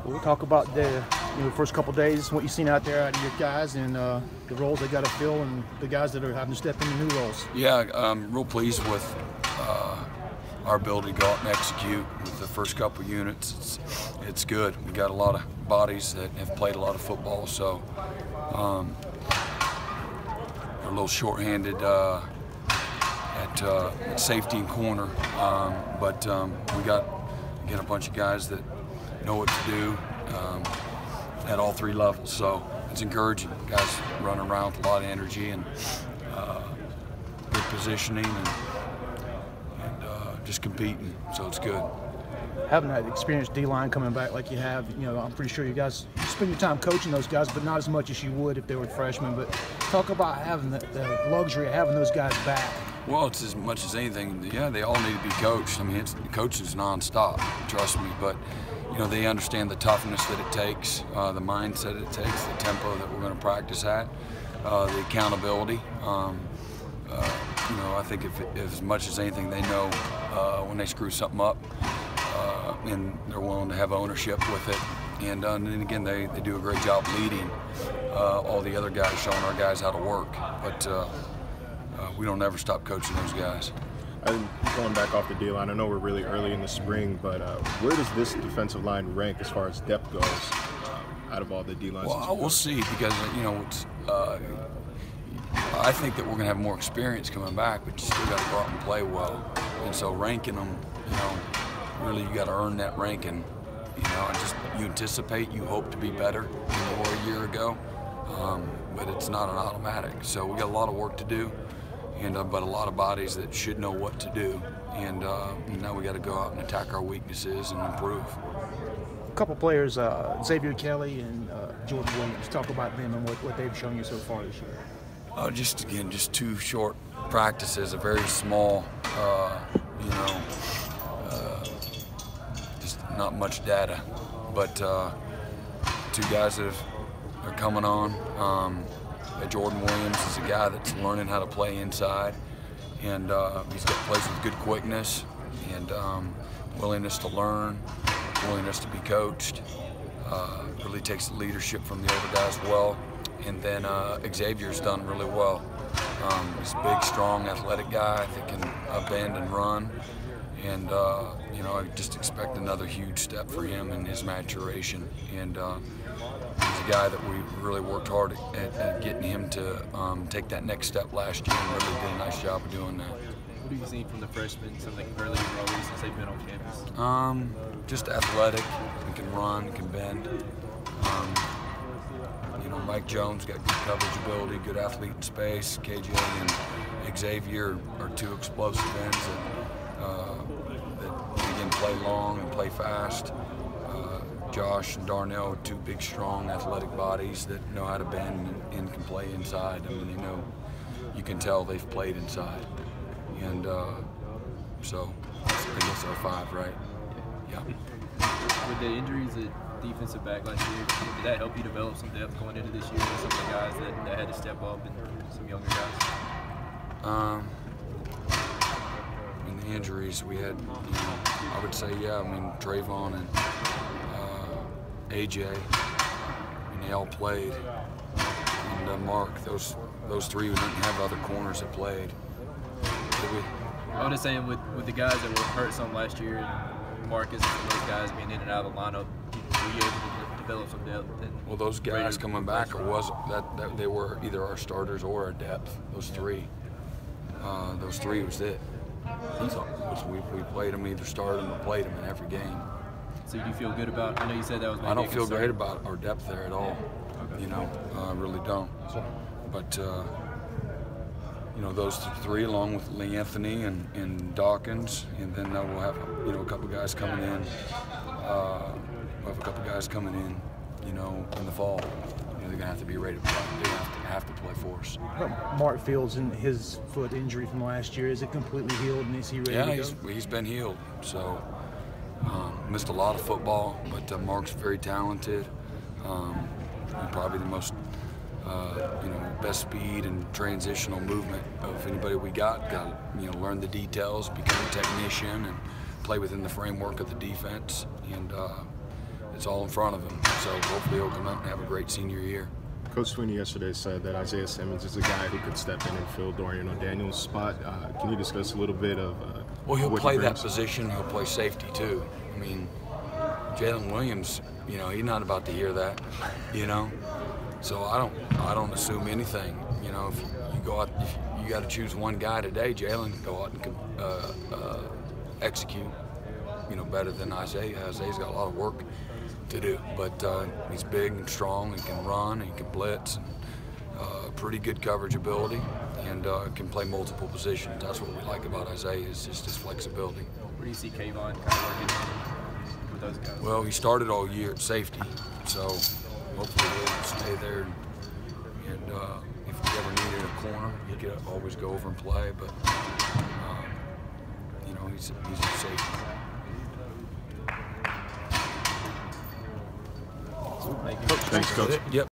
We'll talk about the first couple days, what you've seen out there out of your guys, and the roles they got to fill, and the guys that are having to step into new roles. Yeah, I'm real pleased with our ability to go out and execute with the first couple units. It's good. We got a lot of bodies that have played a lot of football, so we're a little short-handed at safety and corner, but we got again a bunch of guys that know what to do at all three levels, so it's encouraging. Guys running around with a lot of energy and good positioning and just competing, so it's good. Having that experienced D-line coming back like you have, I'm pretty sure you guys spend your time coaching those guys, but not as much as you would if they were freshmen. But talk about having the luxury of having those guys back. Well, it's as much as anything. Yeah, they all need to be coached. I mean, coaching's nonstop. Trust me. But they understand the toughness that it takes, the mindset it takes, the tempo that we're going to practice at, the accountability. I think if as much as anything, they know when they screw something up, and they're willing to have ownership with it. And then again, they do a great job leading all the other guys, showing our guys how to work. But we don't ever stop coaching those guys. Going back off the D-line, I know we're really early in the spring, but where does this defensive line rank as far as depth goes out of all the D-lines? Well, we'll see, because I think that we're going to have more experience coming back, but you still got to go out and play well. And so ranking them, really you got to earn that ranking. You anticipate, you hope to be better than you were a year ago, but it's not an automatic. So we got a lot of work to do, and but a lot of bodies that should know what to do. And now we got to go out and attack our weaknesses and improve. A couple players, Xavier Kelly and George Williams. Talk about them and what they've shown you so far this year. Just two short practices, a very small, just not much data, but two guys that are coming on. Jordan Williams is a guy that's learning how to play inside, and he's got plays with good quickness and willingness to learn, willingness to be coached. Really takes the leadership from the older guys well. And then Xavier's done really well. He's a big, strong, athletic guy that can bend and run. And, I just expect another huge step for him in his maturation. And he's a guy that we really worked hard at getting him to take that next step last year, and really did a nice job of doing that. What have you seen from the freshmen, some of the early enrollees since they've been on campus? Just athletic. He can run, can bend. Mike Jones got good coverage ability, good athlete in space. KJ and Xavier are two explosive ends that again play long and play fast. Josh and Darnell are two big, strong, athletic bodies that know how to bend and can play inside. I mean, you can tell they've played inside. And so I guess our five, right? Yeah. With the injuries at defensive back last year, did that help you develop some depth going into this year with some of the guys that had to step up and some younger guys? In the injuries we had, I would say, Trayvon and AJ, and they all played. And Mark, those three, we didn't have other corners that played. Did we? I was just saying, with the guys that were hurt some last year, and Marcus and those guys being in and out of the lineup, were you able to develop some depth? Well, those guys coming back, that they were either our starters or our depth. Those three was it. We played them, either started them or played them in every game. So you feel good about? I know you said that was. I don't feel great about our depth there at all. Okay. I really don't. But those three, along with Lee Anthony and Dawkins, and then we'll have a couple guys coming in. We'll have a couple guys coming in, in the fall. They're gonna have to be ready to play. They have to play for us. Mark Fields and his foot injury from last year, is it completely healed, and is he ready to go? Yeah, he's been healed. So missed a lot of football, but Mark's very talented. Probably the most best speed and transitional movement of anybody we got. Got to learn the details, become a technician, and play within the framework of the defense. And it's all in front of him. So hopefully he'll come out and have a great senior year. Coach Sweeney yesterday said that Isaiah Simmons is a guy who could step in and fill Dorian O'Daniel's spot. Can you discuss a little bit of well, he'll what play he that brings? position. He'll play safety too. I mean, Jalen Williams, you know, he's not about to hear that, you know. So I don't assume anything. You know, if you go out, if you got to choose one guy today, Jalen can go out and execute, you know, better than Isaiah. Isaiah's got a lot of work to do, but he's big and strong and can run and can blitz and pretty good coverage ability and can play multiple positions. That's what we like about Isaiah, is just his flexibility. Where do you see Kayvon kind of working with those guys? Well, he started all year at safety, so hopefully he'll stay there. And if he ever needed a corner, he could always go over and play. But you know, he's a safety. Thank you. Thanks, Coach. Yep.